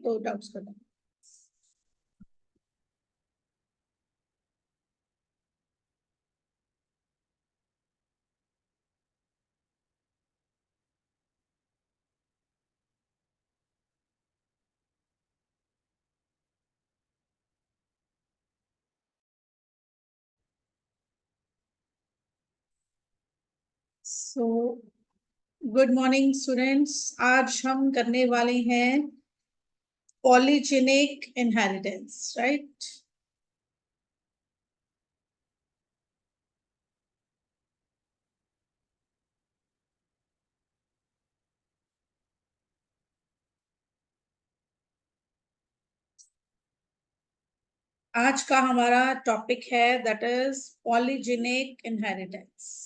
तो डाउट्स करना। So good morning students, आज हम करने वाले हैं पॉलीजेनिक इनहेरिटेंस, राइट। आज का हमारा टॉपिक है दैट इज पॉलीजेनिक इनहेरिटेंस।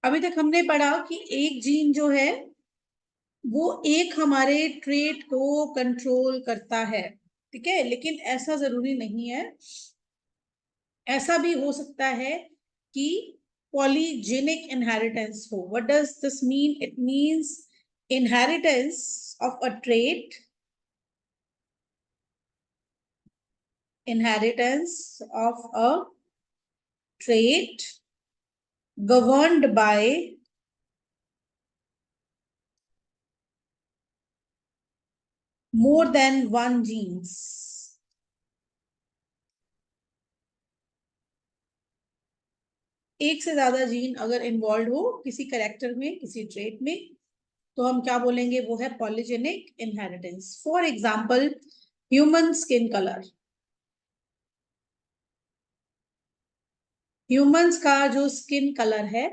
अभी तक हमने पढ़ा कि एक जीन जो है वो एक हमारे ट्रेट को कंट्रोल करता है, ठीक है, लेकिन ऐसा जरूरी नहीं है। ऐसा भी हो सकता है कि पॉलीजेनिक इनहेरिटेंस हो। What does this mean? It means inheritance of a trait, inheritance of a trait governed by more than one genes। एक से ज्यादा जीन अगर इन्वॉल्व हो किसी करेक्टर में, किसी ट्रेट में, तो हम क्या बोलेंगे? वो है polygenic inheritance. For example, human skin colour. Humans का जो स्किन कलर है,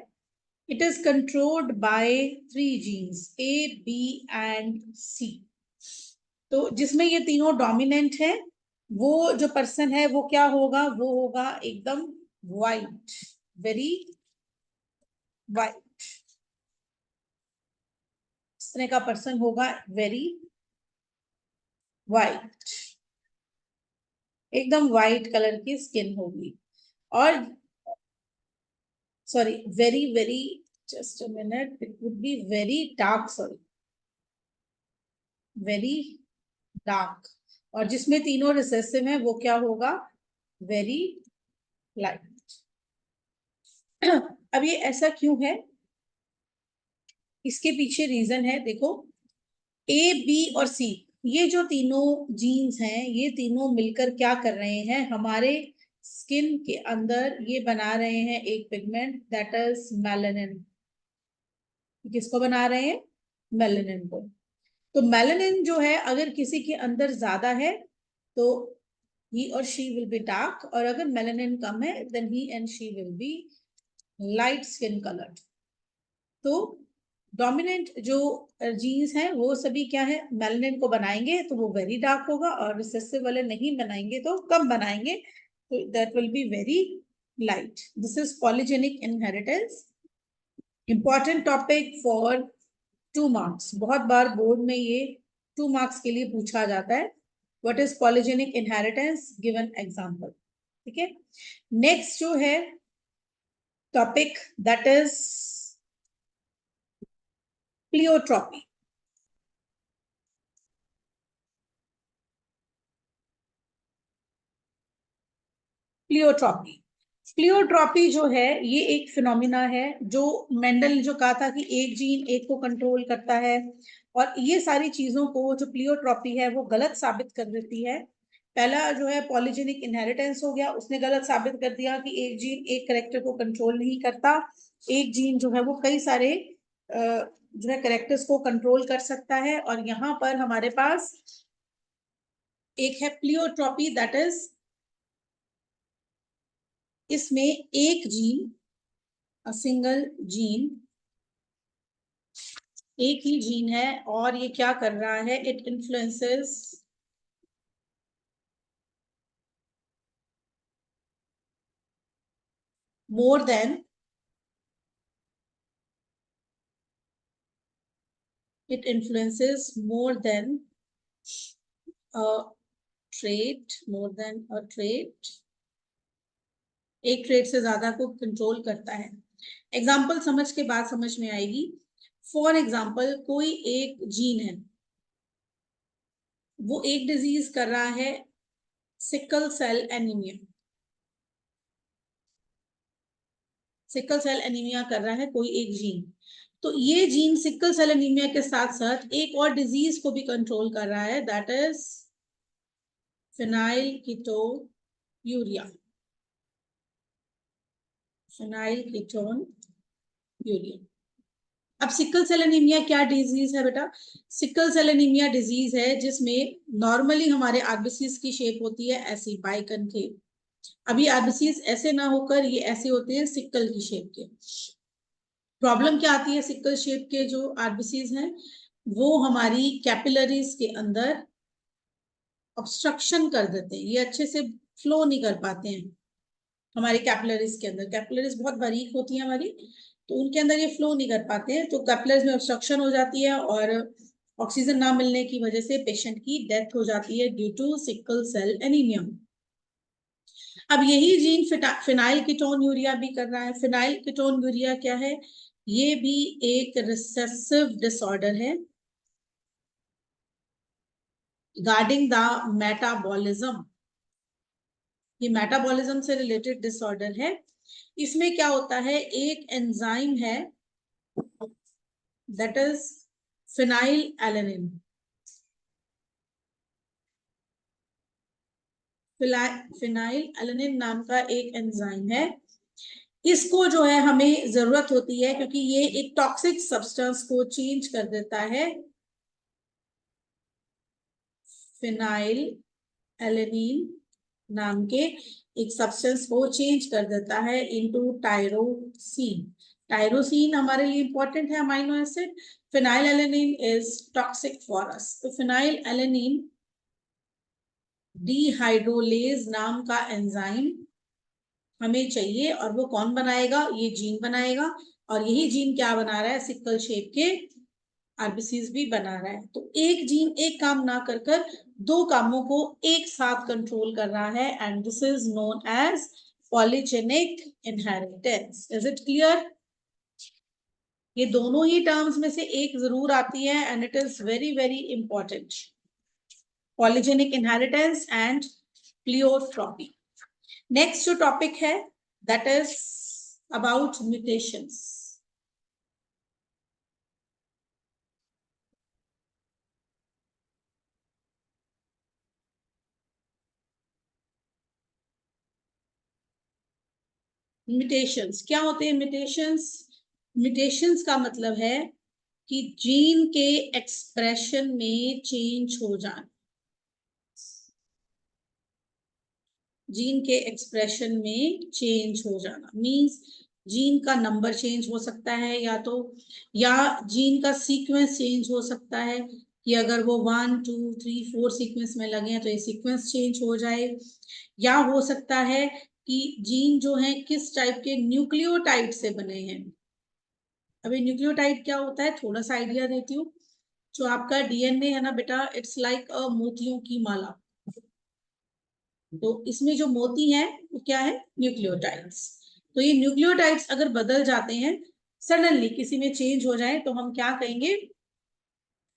it is controlled by 3 genes A, B and C। तो जिसमें ये तीनों डोमिनेंट है, वो जो पर्सन है वो क्या होगा? वो होगा एकदम वाइट, वेरी वाइट। इस तरह का पर्सन होगा, वेरी वाइट, एकदम वाइट कलर की स्किन होगी। और sorry, very very, just a minute, it would be very dark, sorry, very dark. और जिसमें तीनों रिसेसिव है वो क्या होगा? Very light. अब ये ऐसा क्यों है? इसके पीछे रीजन है, देखो। ए, बी और सी, ये जो तीनों जीन्स हैं, ये तीनों मिलकर क्या कर रहे हैं? हमारे स्किन के अंदर ये बना रहे हैं एक पिगमेंट दैट इज मेलानिन। किसको बना रहे हैं? मेलानिन को। तो मेलानिन जो है, अगर किसी के अंदर ज्यादा है तो he or she will be dark, और अगर मेलानिन कम है then he and she will be light skin colored। तो डोमिनेंट जो जीन्स हैं वो सभी क्या है? मेलानिन को बनाएंगे तो वो वेरी डार्क होगा, और रिसेसिव वाले नहीं बनाएंगे तो कम बनाएंगे, तो that will be very light. This is polygenic inheritance. Important topic for 2 marks. बहुत बार बोर्ड में ये 2 मार्क्स के लिए पूछा जाता है। What is polygenic inheritance? Given example, ठीक है। नेक्स्ट जो है topic that is pleiotropy. Pleiotropy, pleiotropy जो है ये एक फिनोमिना है जो मेंडल ने जो कहा था कि एक जीन एक को कंट्रोल करता है, और ये सारी चीजों को जो प्लियोट्रॉपी है वो गलत साबित कर देती है। पहला जो है पॉलीजेनिक इनहेरिटेंस हो गया, उसने गलत साबित कर दिया कि एक जीन एक करेक्टर को कंट्रोल नहीं करता। एक जीन जो है वो कई सारे जो है करेक्टर्स को कंट्रोल कर सकता है। और यहाँ पर हमारे पास एक है प्लियोट्रॉपी, दैट इज इसमें एक जीन, अ सिंगल जीन, एक ही जीन है, और ये क्या कर रहा है? It influences more than, it influences more than trait, more than a trait, एक ट्रेट से ज्यादा को कंट्रोल करता है। एग्जाम्पल समझ के बाद समझ में आएगी। फॉर एग्जाम्पल कोई एक जीन है, वो एक डिजीज कर रहा है sickle cell anaemia, sickle cell anaemia कर रहा है कोई एक जीन। तो ये जीन सिकल सेल एनीमिया के साथ साथ एक और डिजीज को भी कंट्रोल कर रहा है, that is phenyl ketonuria, phenyl ketone urea. अब सिकल सेल एनीमिया क्या डिजीज है बेटा? सिकल सेल एनीमिया डिजीज है जिसमें नॉर्मली हमारे आरबीसीज की शेप होती है ऐसी बाइकनकेव। अभी आरबीसीज ऐसे ना होकर ये ऐसे होते हैं सिकल की शेप के। प्रॉब्लम क्या आती है? सिकल शेप के जो आरबीसीज हैं वो हमारी कैपिलरीज के अंदर ऑब्स्ट्रक्शन कर देते हैं, ये अच्छे से फ्लो नहीं कर पाते हैं हमारे कैपिलरीज के अंदर। कैपिलरीज बहुत बारीक होती है हमारी, तो उनके अंदर ये फ्लो नहीं कर पाते हैं, तो कैपिलरीज में ऑब्स्ट्रक्शन हो जाती है और ऑक्सीजन ना मिलने की वजह से पेशेंट की डेथ हो जाती है due to sickle cell anaemia. अब यही जीन फिनाइल कीटोन्यूरिया भी कर रहा है। फिनाइल कीटोन्यूरिया क्या है? ये भी एक रिसेसिव डिसऑर्डर है रिगार्डिंग द मेटाबॉलिज्म। ये मेटाबॉलिज्म से रिलेटेड डिसऑर्डर है। इसमें क्या होता है, एक एंजाइम है that is phenyl alanine. Phenyl alanine नाम का एक एंजाइम है। इसको जो है हमें जरूरत होती है क्योंकि ये एक टॉक्सिक सब्सटेंस को चेंज कर देता है, फिनाइल एलेनिन नाम के एक सब्सटेंस को चेंज कर देता है इनटू टायरोसिन। टायरोसिन हमारे लिए इंपॉर्टेंट है amino acid. Phenyl alanine is toxic for us. तो फिनाइल एलेनिन डिहाइड्रोलेज नाम का एंजाइम हमें चाहिए, और वो कौन बनाएगा? ये जीन बनाएगा। और यही जीन क्या बना रहा है? सिकल शेप के आरबीसीज भी बना रहा है। तो एक जीन एक काम ना कर कर दो कामों को एक साथ कंट्रोल कर रहा है, and this is known as polygenic inheritance. Is it clear? ये दोनों ही टर्म्स में से एक जरूर आती है and it is very very important, polygenic inheritance and pleiotropy. Next जो टॉपिक है that is about mutations. Mutations क्या होते हैं? म्यूटेशंस का मतलब है कि जीन के एक्सप्रेशन में चेंज हो जाना। जीन के एक्सप्रेशन में चेंज हो जाना मींस जीन का नंबर चेंज हो सकता है, या जीन का सीक्वेंस चेंज हो सकता है कि अगर वो 1 2 3 4 सीक्वेंस में लगे हैं तो ये सीक्वेंस चेंज हो जाए, या हो सकता है कि जीन जो है किस टाइप के न्यूक्लियोटाइड से बने हैं। अभी न्यूक्लियोटाइड क्या होता है थोड़ा सा आइडिया देती हूँ। जो आपका डीएनए है ना बेटा, इट्स लाइक अ मोतियों की माला। तो इसमें जो मोती है वो क्या है? न्यूक्लियोटाइड्स। तो ये न्यूक्लियोटाइड्स अगर बदल जाते हैं, सडनली किसी में चेंज हो जाए, तो हम क्या कहेंगे?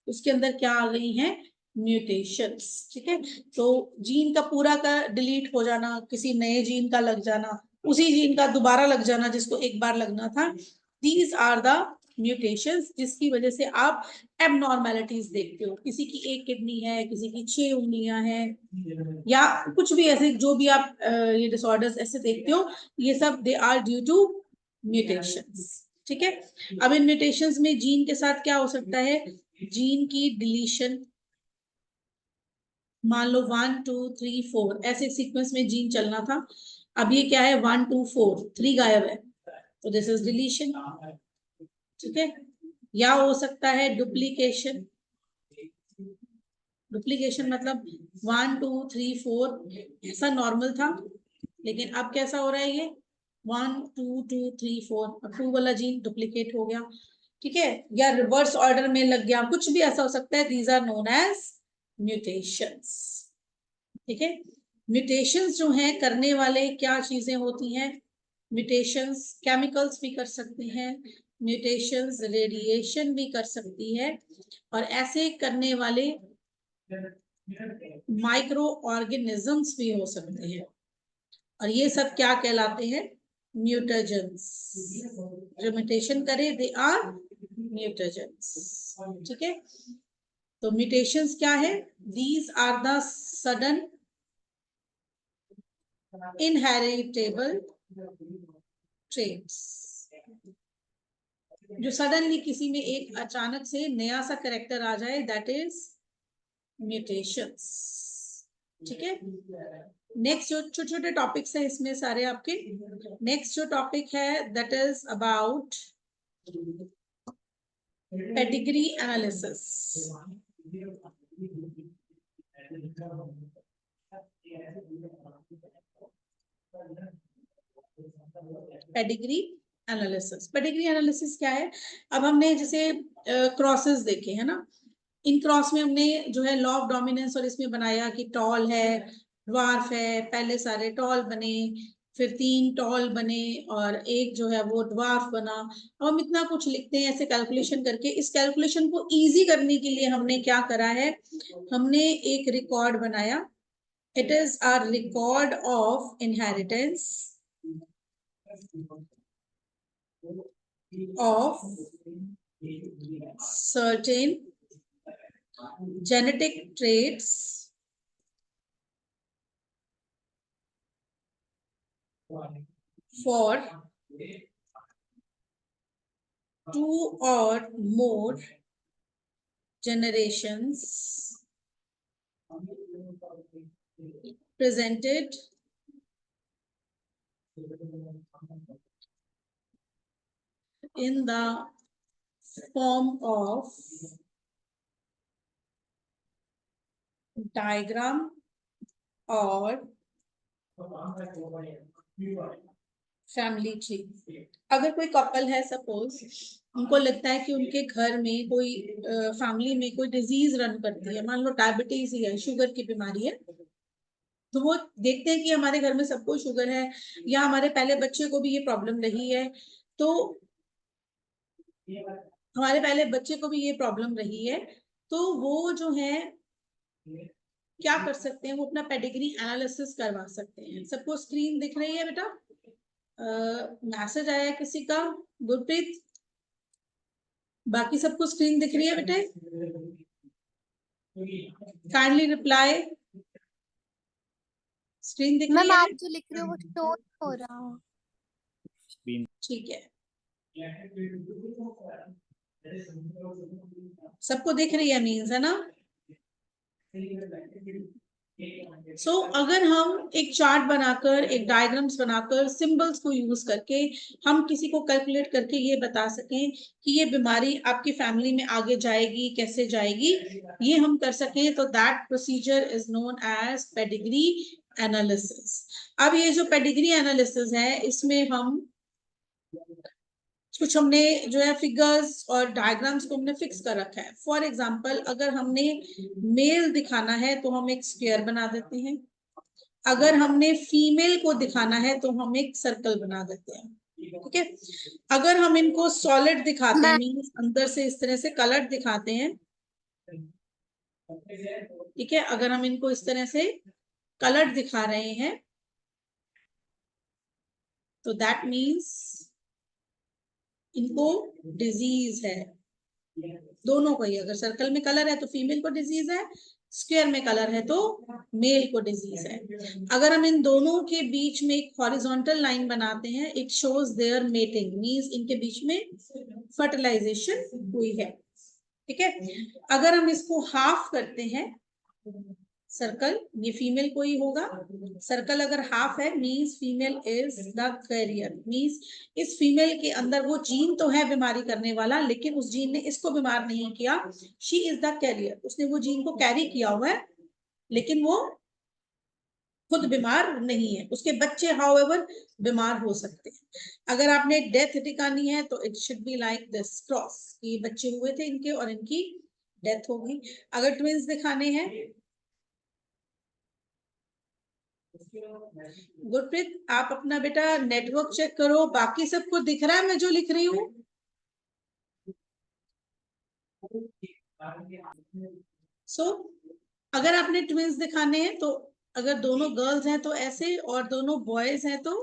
उसके अंदर क्या आ गई हैं? म्यूटेशंस। ठीक है। तो जीन का पूरा का डिलीट हो जाना, किसी नए जीन का लग जाना, उसी जीन का दोबारा लग जाना जिसको एक बार लगना था, दीज आर द म्यूटेशंस, जिसकी वजह से आप एबनॉर्मेलिटीज देखते हो। किसी की एक किडनी है, किसी की 6 उंगलियां हैं, या कुछ भी ऐसे जो भी आप ये डिसऑर्डर्स ऐसे देखते हो, ये सब they are due to mutations. ठीक है। अब इन म्यूटेशंस में जीन के साथ क्या हो सकता है? जीन की डिलीशन, मान लो 1 2 3 4 ऐसे सीक्वेंस में जीन चलना था, अब ये क्या है? 1 2 4 3 गायब है, तो दिस इज डिलीशन। ठीक है। या हो सकता है डुप्लीकेशन। डुप्लीकेशन मतलब 1 2 3 4 ऐसा नॉर्मल था, लेकिन अब कैसा हो रहा है? ये 1 2 2 3 4, अब 2 वाला जीन डुप्लीकेट हो गया। ठीक है। या रिवर्स ऑर्डर में लग गया, कुछ भी ऐसा हो सकता है। These are known as mutations. ठीक है। म्यूटेशंस जो हैं करने वाले क्या चीजें होती हैं? म्यूटेशंस केमिकल्स भी कर सकती हैं, म्यूटेशंस रेडिएशन भी कर सकती है, और ऐसे करने वाले माइक्रो ऑर्गेनिजम्स भी हो सकते हैं, और ये सब क्या कहलाते हैं? म्यूटेजेंस। जो म्यूटेशन करे दे आर म्यूटेजेंस। ठीक है। तो म्यूटेशंस क्या है? These are the sudden inheritable traits, जो सडनली किसी में एक अचानक से नया सा करेक्टर आ जाए, दैट इज म्यूटेशंस। ठीक है। नेक्स्ट जो छोटे छोटे टॉपिक्स है इसमें सारे आपके, नेक्स्ट जो टॉपिक है that is about pedigree analysis. Pedigree analysis, pedigree analysis क्या है? अब हमने जैसे क्रॉसेस देखे है ना, इन क्रॉस में हमने जो है लॉ ऑफ डोमिनेंस और इसमें बनाया कि टॉल है, ड्वार्फ है, पहले सारे टॉल बने, फिर 3 टॉल बने और एक जो है वो ड्वार्फ बना। अब हम इतना कुछ लिखते हैं ऐसे कैलकुलेशन करके, इस कैलकुलेशन को इजी करने के लिए हमने क्या करा है, हमने एक रिकॉर्ड बनाया। It is our record of inheritance of certain genetic traits for 2 or more generations presented in the form of diagram और फैमिली ट्री। अगर कोई कपल है सपोज, उनको लगता है कि उनके घर में कोई फैमिली में कोई डिजीज रन करती है, मान लो डायबिटीज ही है, शुगर की बीमारी है, तो वो देखते हैं कि हमारे घर में सबको शुगर है, या हमारे पहले बच्चे को भी ये प्रॉब्लम रही है, तो हमारे पहले बच्चे को भी ये प्रॉब्लम रही है, तो वो जो है क्या कर सकते हैं, वो अपना पेडिग्री एनालिसिस करवा सकते हैं। सबको स्क्रीन दिख रही है बेटा? मैसेज आया किसी का? गुरप्रीत, बाकी सबको स्क्रीन दिख रही है बेटे? Kindly reply. स्क्रीन दिख रही है? आप जो लिख रहे हो वो शो हो रहा है। ठीक है, सबको दिख रही है मीन्स, है ना? अगर हम एक चार्ट बनाकर, एक डायग्राम्स बनाकर, सिंबल्स को यूज करके हम किसी को कैलकुलेट करके ये बता सकें कि ये बीमारी आपकी फैमिली में आगे जाएगी, कैसे जाएगी, ये हम कर सकें, तो that procedure is known as pedigree analysis. अब ये जो पेडिग्री एनालिसिस है, इसमें हम कुछ हमने जो है फिगर्स और डायग्राम्स को हमने फिक्स कर रखा है। फॉर एग्जांपल, अगर हमने मेल दिखाना है तो हम एक स्क्वायर बना देते हैं, अगर हमने फीमेल को दिखाना है तो हम एक सर्कल बना देते हैं। ठीक है। अगर हम इनको सॉलिड दिखाते हैं, मीन्स अंदर से इस तरह से कलर्ड दिखाते हैं, ठीक है, अगर हम इनको इस तरह से कलर्ड दिखा रहे हैं तो दैट मीन्स इनको डिजीज है, दोनों को ही। अगर सर्कल में कलर है तो फीमेल को डिजीज है, स्क्वायर में कलर है तो मेल को डिजीज है। अगर हम इन दोनों के बीच में एक हॉरिजॉन्टल लाइन बनाते हैं, it shows their mating, means इनके बीच में फर्टिलाइजेशन हुई है। ठीक है। अगर हम इसको हाफ करते हैं, सर्कल, ये फीमेल को ही होगा, सर्कल अगर हाफ है means female is the carrier, means इस फीमेल के अंदर वो जीन तो है बीमारी करने वाला, लेकिन उस जीन ने इसको बीमार नहीं किया, शी इज द कैरियर, उसने वो जीन को कैरी किया हुआ है, लेकिन वो खुद बीमार नहीं है, उसके बच्चे हाउएवर बीमार हो सकते हैं। अगर आपने डेथ दिखानी है तो it should be like this cross, कि बच्चे हुए थे इनके और इनकी डेथ हो गई। अगर ट्विंस दिखाने हैं गुरप्रीत, आप अपना बेटा नेटवर्क चेक करो, बाकी सबको दिख रहा है मैं जो लिख रही हूँ? अगर आपने ट्विंस दिखाने हैं तो अगर दोनों गर्ल्स हैं तो ऐसे, और दोनों बॉयज हैं तो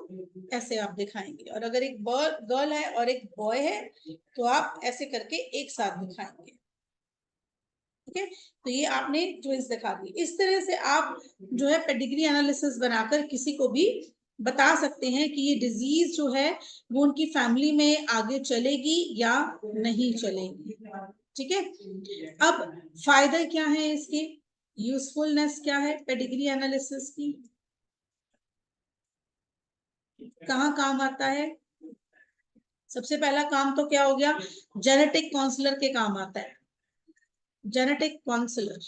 ऐसे आप दिखाएंगे, और अगर एक गर्ल है और एक बॉय है तो आप ऐसे करके एक साथ दिखाएंगे। ठीक है, तो ये आपने ट्विंस दिखा दी। इस तरह से आप जो है पेडिग्री एनालिसिस बनाकर किसी को भी बता सकते हैं कि ये डिजीज जो है वो उनकी फैमिली में आगे चलेगी या नहीं चलेगी। ठीक है, अब फायदे क्या है इसके, यूजफुलनेस क्या है पेडिग्री एनालिसिस की, कहाँ काम आता है? सबसे पहला काम तो क्या हो गया, जेनेटिक काउंसलर के काम आता है। जेनेटिक काउंसलर,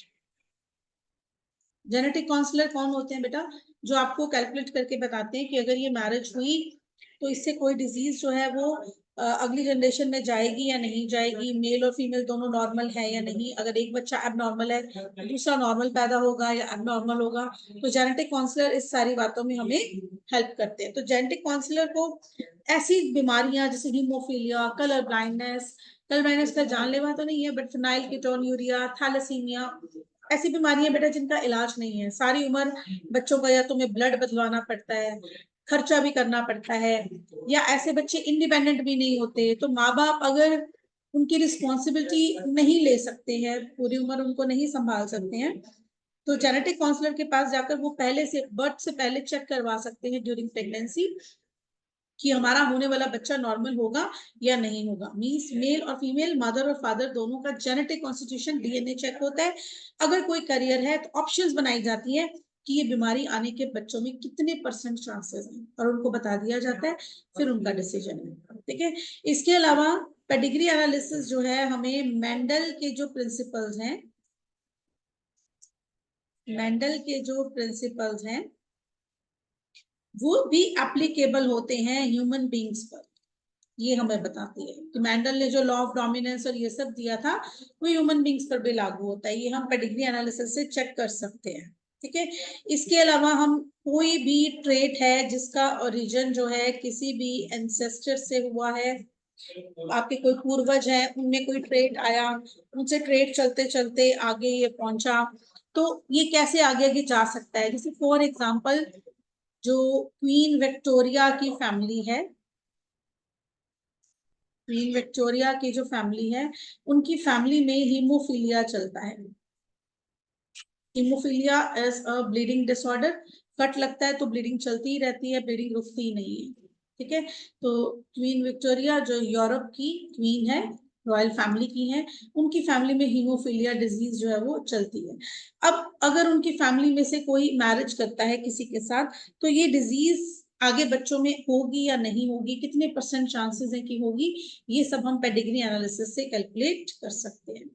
जेनेटिक काउंसलर कौन होते हैं बेटा? जो आपको कैलकुलेट करके बताते हैं कि अगर ये मैरिज हुई तो इससे कोई डिजीज जो है वो अगली जनरेशन में जाएगी या नहीं जाएगी, मेल और फीमेल दोनों नॉर्मल है या नहीं, अगर एक बच्चा एबनॉर्मल है तो दूसरा नॉर्मल पैदा होगा या एबनॉर्मल होगा। तो जेनेटिक काउंसलर इस सारी बातों में हमें हेल्प करते हैं। तो जेनेटिक काउंसलर को ऐसी बीमारियां जैसे हीमोफीलिया, कलर ब्लाइंडनेस का जानलेवा तो नहीं है, बट फिनाइल कीटोन्यूरिया, थैलेसीमिया, ऐसी बीमारियां बेटा जिनका इलाज नहीं है, सारी उम्र बच्चों का या तुम्हें ब्लड बदलवाना पड़ता है, खर्चा भी करना पड़ता है, या ऐसे बच्चे इंडिपेंडेंट भी नहीं होते, तो माँ बाप अगर उनकी रिस्पॉन्सिबिलिटी नहीं ले सकते हैं, पूरी उम्र उनको नहीं संभाल सकते हैं, तो जेनेटिक काउंसलर के पास जाकर वो पहले से बर्थ से पहले चेक करवा सकते हैं ड्यूरिंग प्रेगनेंसी कि हमारा होने वाला बच्चा नॉर्मल होगा या नहीं होगा। मींस मेल और फीमेल, मदर और फादर दोनों का जेनेटिक कॉन्स्टिट्यूशन, डीएनए चेक होता है। अगर कोई करियर है तो ऑप्शंस बनाई जाती है कि ये बीमारी आने के बच्चों में कितने % चांसेस हैं, और उनको बता दिया जाता है, फिर उनका डिसीजन है। ठीक है, इसके अलावा पेडिग्री एनालिसिस जो है हमें मेंडल के जो प्रिंसिपल्स हैं, मेंडल के जो प्रिंसिपल्स हैं वो भी एप्लीकेबल होते हैं ह्यूमन बींग्स पर। ये हमें बताती है कि मेंडल ने जो लॉ ऑफ डोमिनेंस और ये सब दिया था वो ह्यूमन बींग्स पर भी लागू होता है। ये हम पेडिग्री एनालिसिस से चेक कर सकते हैं। ठीक है, इसके अलावा हम कोई भी ट्रेट है जिसका ओरिजिन जो है किसी भी एंसेस्टर से हुआ है, आपके कोई पूर्वज है उनमें कोई ट्रेट आया, उनसे ट्रेट चलते चलते आगे ये पहुंचा, तो ये कैसे आगे आगे जा सकता है। जैसे फॉर एग्जाम्पल जो क्वीन विक्टोरिया की फैमिली है, क्वीन विक्टोरिया की जो फैमिली है उनकी फैमिली में हीमोफीलिया चलता है। Haemophilia is a bleeding disorder, cut लगता है तो ब्लीडिंग चलती ही रहती है, ब्लीडिंग रुकती नहीं है। ठीक है, तो क्वीन विक्टोरिया जो यूरोप की क्वीन है, रॉयल फैमिली की है, उनकी फैमिली में हीमोफीलिया डिजीज जो है वो चलती है। अब अगर उनकी फैमिली में से कोई मैरिज करता है किसी के साथ तो ये डिजीज आगे बच्चों में होगी या नहीं होगी, कितने % चांसेस है कि होगी, ये सब हम पेडिग्री एनालिसिस से कैलकुलेट कर सकते हैं।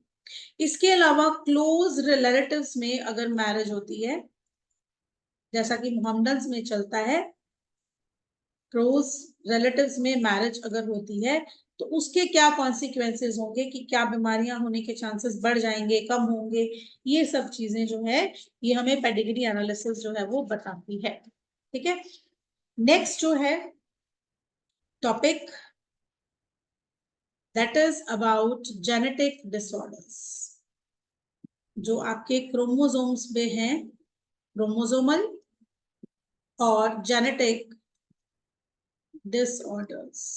इसके अलावा क्लोज रिलेटिव्स में अगर मैरिज होती है, जैसा कि मोहम्मदन्स में चलता है, क्लोज रिलेटिव्स में मैरिज अगर होती है तो उसके क्या कॉन्सिक्वेंसेस होंगे, कि क्या बीमारियां होने के चांसेस बढ़ जाएंगे, कम होंगे, ये सब चीजें जो है ये हमें पेडिग्री एनालिसिस जो है वो बताती है। ठीक है, नेक्स्ट जो है topic that is about genetic disorders, जो आपके क्रोमोसोम्स में हैं, क्रोमोसोमल और जेनेटिक डिसऑर्डर्स।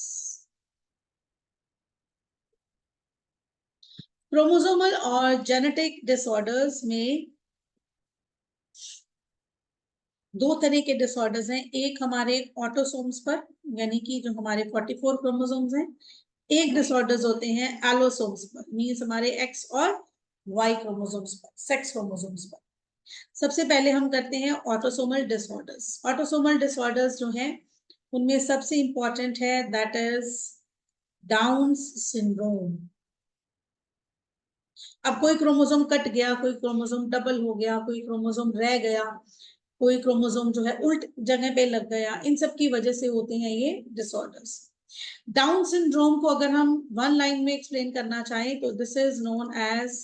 क्रोमोसोमल और जेनेटिक डिसऑर्डर्स में दो तरह के डिसऑर्डर्स हैं, एक हमारे ऑटोसोम्स पर, यानी कि जो हमारे 44 क्रोमोसोम्स हैं, एक डिसऑर्डर्स होते हैं एलोसोम्स पर, मींस हमारे एक्स और वाई क्रोमोसोम्स पर, सेक्स क्रोमोसोम्स पर। सबसे पहले हम करते हैं ऑटोसोमल डिसऑर्डर्स। ऑटोसोमल डिसऑर्डर्स जो हैं उनमें सबसे इंपॉर्टेंट है दैट इज डाउन्स सिंड्रोम। अब कोई क्रोमोसोम कट गया, कोई क्रोमोसोम डबल हो गया, कोई क्रोमोसोम रह गया, कोई क्रोमोसोम जो है उल्ट जगह पे लग गया, इन सब की वजह से होते हैं ये डिसऑर्डर्स। डाउन सिंड्रोम को अगर हम वन लाइन में एक्सप्लेन करना चाहें तो this is known as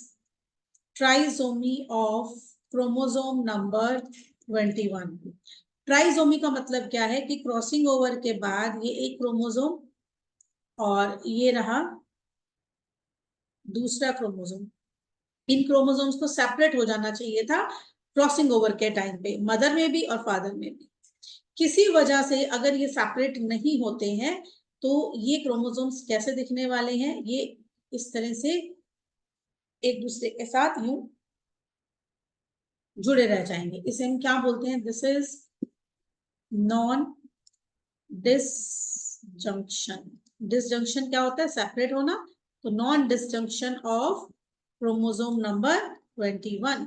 trisomy of chromosome number 21। Trisomy का मतलब क्या है कि क्रॉसिंग ओवर के बाद ये एक क्रोमोसोम और ये रहा दूसरा क्रोमोसोम, इन क्रोमोसोम्स को सेपरेट हो जाना चाहिए था क्रॉसिंग ओवर के टाइम पे, मदर में भी और फादर में भी। किसी वजह से अगर ये सेपरेट नहीं होते हैं तो ये क्रोमोसोम्स कैसे दिखने वाले हैं, ये इस तरह से एक दूसरे के साथ यूं जुड़े रह जाएंगे। इसे हम क्या बोलते हैं, this is non disjunction. Disjunction क्या होता है, सेपरेट होना, तो non disjunction of chromosome number 21,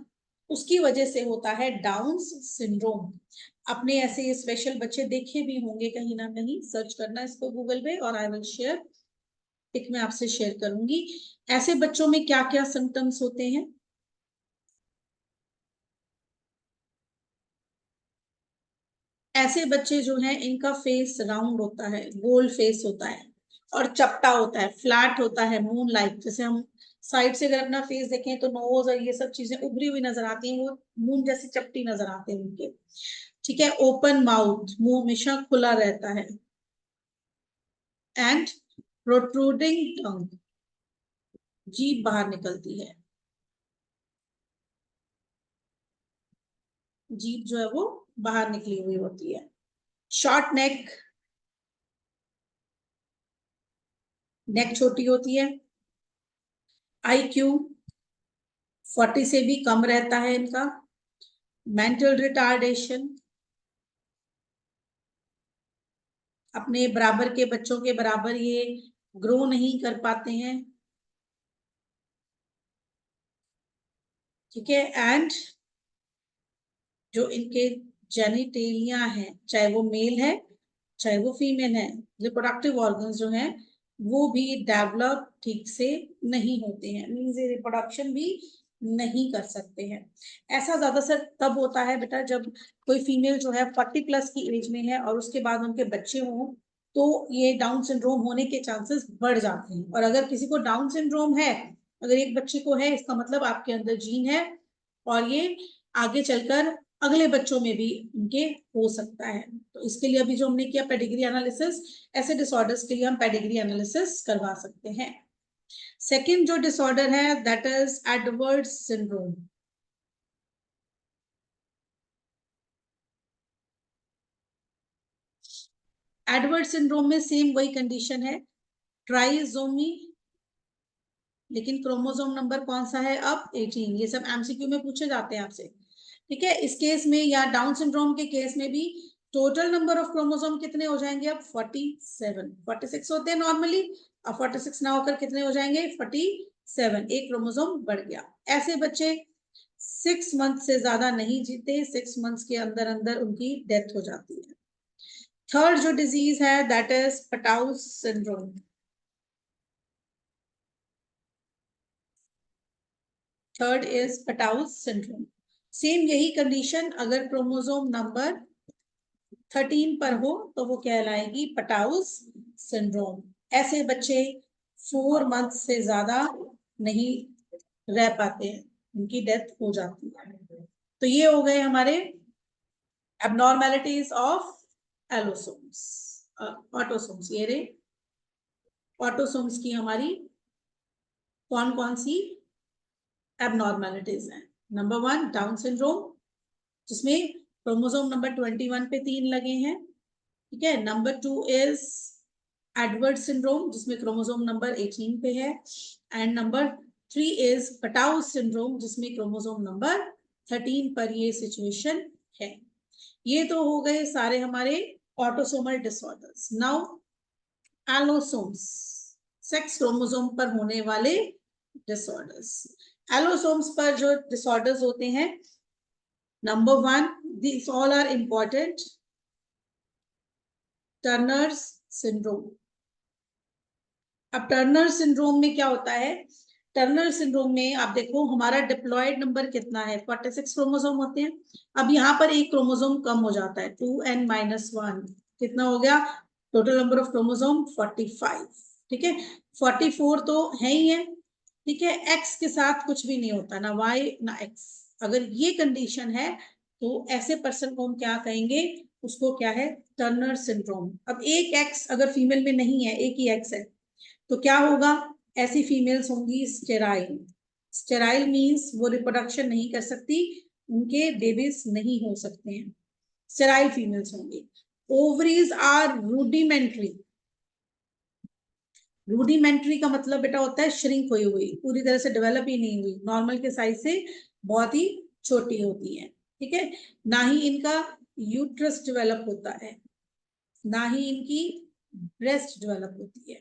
उसकी वजह से होता है डाउन्स सिंड्रोम। अपने ऐसे स्पेशल बच्चे देखे भी होंगे कहीं ना कहीं, सर्च करना इसको गूगल पे और आई विल शेयर, एक मैं आपसे शेयर करूंगी। ऐसे बच्चों में क्या क्या सिम्टम्स होते हैं, ऐसे बच्चे जो हैं इनका फेस राउंड होता है, गोल फेस होता है और चपटा होता है, फ्लैट होता है, मून लाइक, जैसे हम साइड से अगर अपना फेस देखें तो नोज और ये सब चीजें उभरी हुई नजर आती हैं, वो मून जैसी चपटी नजर आते हैं उनके। ठीक है, ओपन माउथ, मुंह हमेशा खुला रहता है, एंड प्रोट्रूडिंग टंग, जीभ बाहर निकलती है, जीभ जो है वो बाहर निकली हुई होती है। शॉर्ट नेक, नेक छोटी होती है। IQ 40 से भी कम रहता है इनका। मेंटल रिटार्डेशन, अपने बराबर के बच्चों के बराबर ये ग्रो नहीं कर पाते हैं। ठीक है, एंड जो इनके जेनिटेलिया है, चाहे वो मेल है चाहे वो फीमेल है, रिप्रोडक्टिव ऑर्गन्स जो हैं वो भी डेवलप ठीक से नहीं होते हैं, मींस ये रिप्रोडक्शन भी नहीं कर सकते हैं। ऐसा ज्यादातर तब होता है बेटा जब कोई फीमेल जो है 40 प्लस की एज में है और उसके बाद उनके बच्चे हों, तो ये डाउन सिंड्रोम होने के चांसेस बढ़ जाते हैं। और अगर किसी को डाउन सिंड्रोम है, अगर एक बच्चे को है, इसका मतलब आपके अंदर जीन है और ये आगे चलकर अगले बच्चों में भी उनके हो सकता है। तो इसके लिए अभी जो हमने किया पेडिग्री एनालिसिस, ऐसे डिसऑर्डर्स के लिए हम पेडिग्री एनालिसिस करवा सकते हैं। सेकंड जो डिसऑर्डर है that is Edward syndrome. Edward syndrome में सेम वही कंडीशन है, ट्राइसोमी, लेकिन क्रोमोसोम नंबर कौन सा है अब 18। ये सब एमसीक्यू में पूछे जाते हैं आपसे। ठीक है, इस केस में या डाउन सिंड्रोम के केस में भी टोटल नंबर ऑफ क्रोमोसोम कितने हो जाएंगे अब 47, 46 होते हैं नॉर्मली, अब 46 ना होकर कितने हो जाएंगे 47, एक क्रोमोसोम बढ़ गया। ऐसे बच्चे 6 मंथ से ज्यादा नहीं जीते, 6 मंथ्स के अंदर अंदर उनकी डेथ हो जाती है। थर्ड जो डिजीज है that is Patau syndrome. Third is Patau syndrome. Same यही कंडीशन अगर क्रोमोसोम नंबर 13 पर हो तो वो कहलाएगी पटाउस सिंड्रोम। ऐसे बच्चे 4 मंथ से ज्यादा नहीं रह पाते हैं, उनकी डेथ हो जाती है। तो ये हो गए हमारे एबनॉर्मेलिटीज ऑफ एलोसोम्स, ऑटोसोम्स। ये रे ऑटोसोम्स की हमारी कौन कौन सी एबनॉर्मेलिटीज हैं। नंबर 1 डाउन सिंड्रोम, जिसमें क्रोमोसोम नंबर 21 पे 3 लगे हैं। ठीक है, नंबर 2 इज एडवर्ड सिंड्रोम, जिसमें क्रोमोसोम नंबर 18 पे है, and number 3 is Patau syndrome, जिसमें क्रोमोसोम नंबर 13 पर ये सिचुएशन है। ये तो हो गए सारे हमारे autosomal disorders. Now allosomes, sex chromosome पर होने वाले डिसऑर्डर्स। एलोसोम्स पर जो डिसऑर्डर्स होते हैं, number 1, these all are important, Turners syndrome. अब टर्नर सिंड्रोम में क्या होता है, टर्नर सिंड्रोम में आप देखो हमारा डिप्लॉयड नंबर कितना है, 46 क्रोमोसोम होते हैं। अब यहाँ पर एक क्रोमोसोम कम हो जाता है, 2n-1, कितना हो गया टोटल नंबर ऑफ क्रोमोसोम 45। ठीक है, 44 तो है ही है। ठीक है, एक्स के साथ कुछ भी नहीं होता, ना वाई ना एक्स। अगर ये कंडीशन है तो ऐसे पर्सन को हम क्या कहेंगे, उसको क्या है, टर्नर सिंड्रोम। अब एक एक्स अगर फीमेल में नहीं है, एक ही एक्स है, तो क्या होगा, ऐसी फीमेल्स होंगी स्टेराइल। स्टेराइल मींस वो रिप्रोडक्शन नहीं कर सकती, उनके बेबीज नहीं हो सकते हैं, स्टेराइल फीमेल्स होंगी। Ovaries are rudimentary. रूडिमेंट्री का मतलब बेटा होता है श्रिंक हुई हुई, पूरी तरह से डेवलप ही नहीं हुई, नॉर्मल के साइज से बहुत ही छोटी होती है। ठीक है, ना ही इनका यूट्रस डेवलप होता है, ना ही इनकी ब्रेस्ट डेवलप होती है।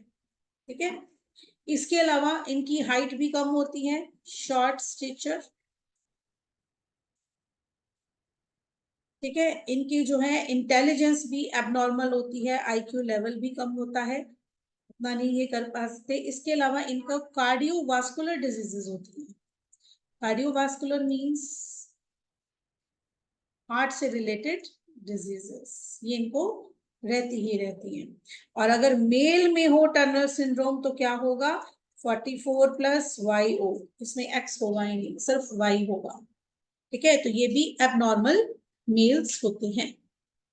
ठीक है, इसके अलावा इनकी हाइट भी कम होती है, शॉर्ट स्टेचर। ठीक है, इनकी जो है इंटेलिजेंस भी एबनॉर्मल होती है, आईक्यू लेवल भी कम होता है, उतना नहीं ये कर पाते। इसके अलावा इनका कार्डियोवास्कुलर डिजीजेस होती है। कार्डियोवास्कुलर मींस हार्ट से रिलेटेड डिजीजेस, ये इनको रहती ही रहती हैं। और अगर मेल में हो टर्नर सिंड्रोम तो क्या होगा, 44 प्लस YO, इसमें X होगा ही नहीं, सिर्फ Y होगा। ठीक है, तो ये भी एबनॉर्मल मेल्स होते हैं।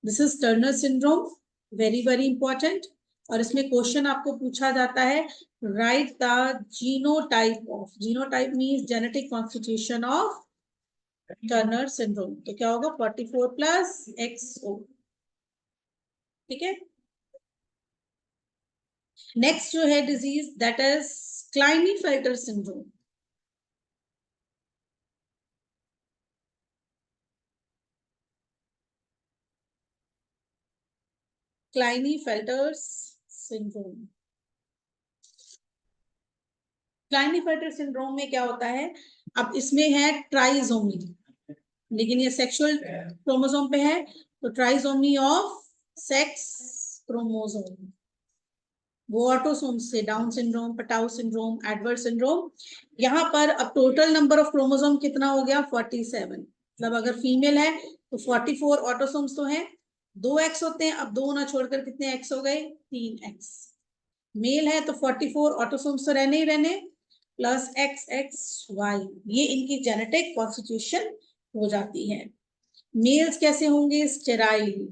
This is Turner syndrome, very very important. और इसमें क्वेश्चन आपको पूछा जाता है, right the genotype of, genotype means genetic constitution of Turner syndrome. तो क्या होगा, 44 प्लस XO। ठीक है, नेक्स्ट जो है disease that is Klinefelter syndrome. Klinefelter syndrome, Klinefelter syndrome में क्या होता है, अब इसमें है ट्राइसोमी, लेकिन ये सेक्सुअल क्रोमोसोम पे है, तो ट्राइसोमी ऑफ सेक्स क्रोमोसोम। वो ऑटोसोम से down syndrome, Patau syndrome, Edward syndrome. यहाँ पर अब टोटल नंबर ऑफ क्रोमोसोम कितना हो गया, 47। मतलब अगर फीमेल है तो 44 ऑटोसोम्स तो हैं, 2X होते हैं, अब 2 ना छोड़कर कितने X हो गए, 3X। मेल है तो 44 ऑटोसोम्स तो रहने ही रहने, प्लस XXY, ये इनकी जेनेटिक कॉन्स्टिट्यूशन हो जाती है। मेल्स कैसे होंगे, स्टेराइल,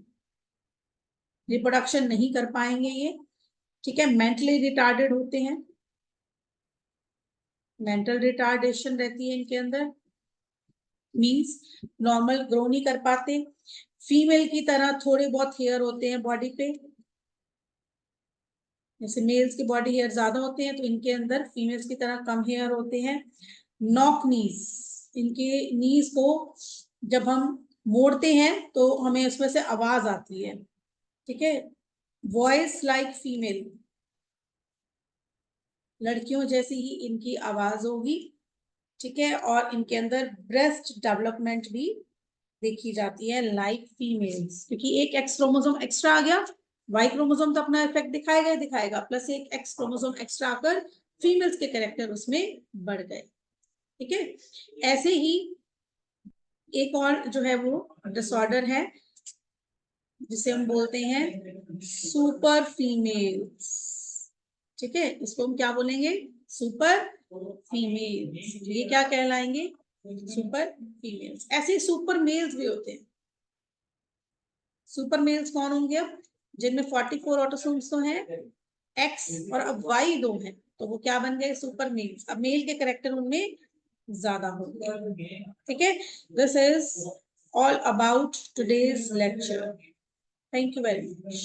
रिप्रोडक्शन नहीं कर पाएंगे ये। ठीक है, मेंटली रिटार्डेड होते हैं, मेंटल रिटार्डेशन रहती है इनके अंदर, मींस नॉर्मल ग्रो नहीं कर पाते। फीमेल की तरह थोड़े बहुत हेयर होते हैं बॉडी पे, जैसे मेल्स की बॉडी हेयर ज्यादा होते हैं, तो इनके अंदर फीमेल्स की तरह कम हेयर होते हैं। नॉक नीज, इनके नीज को जब हम मोड़ते हैं तो हमें उसमें से आवाज आती है। ठीक है, वॉइस लाइक फीमेल, लड़कियों जैसी ही इनकी आवाज होगी। ठीक है, और इनके अंदर ब्रेस्ट डेवलपमेंट भी देखी जाती है लाइक फीमेल्स, क्योंकि एक एक्स क्रोमोसोम एक्स्ट्रा आ गया, वाई क्रोमोसोम तो अपना इफेक्ट दिखाएगा ही दिखाएगा, प्लस एक एक्स क्रोमोसोम एक्स्ट्रा आकर फीमेल्स के कैरेक्टर उसमें बढ़ गए। ठीक है, ऐसे ही एक और जो है वो डिसऑर्डर है जिसे हम बोलते हैं सुपर फीमेल्स। ठीक है, इसको हम क्या बोलेंगे, सुपर फीमेल्स। ये क्या कहलाएंगे, सुपर फीमेल्स। ऐसे सुपर मेल्स भी होते हैं। सुपर मेल्स कौन होंगे, अब जिनमें 44 ऑटोसोम्स तो हैं, एक्स और अब वाई 2 हैं, तो वो क्या बन गए, सुपर मेल्स। अब मेल के करेक्टर उनमें ज्यादा होंगे। ठीक है, this is all about today's lecture. Thank you very much.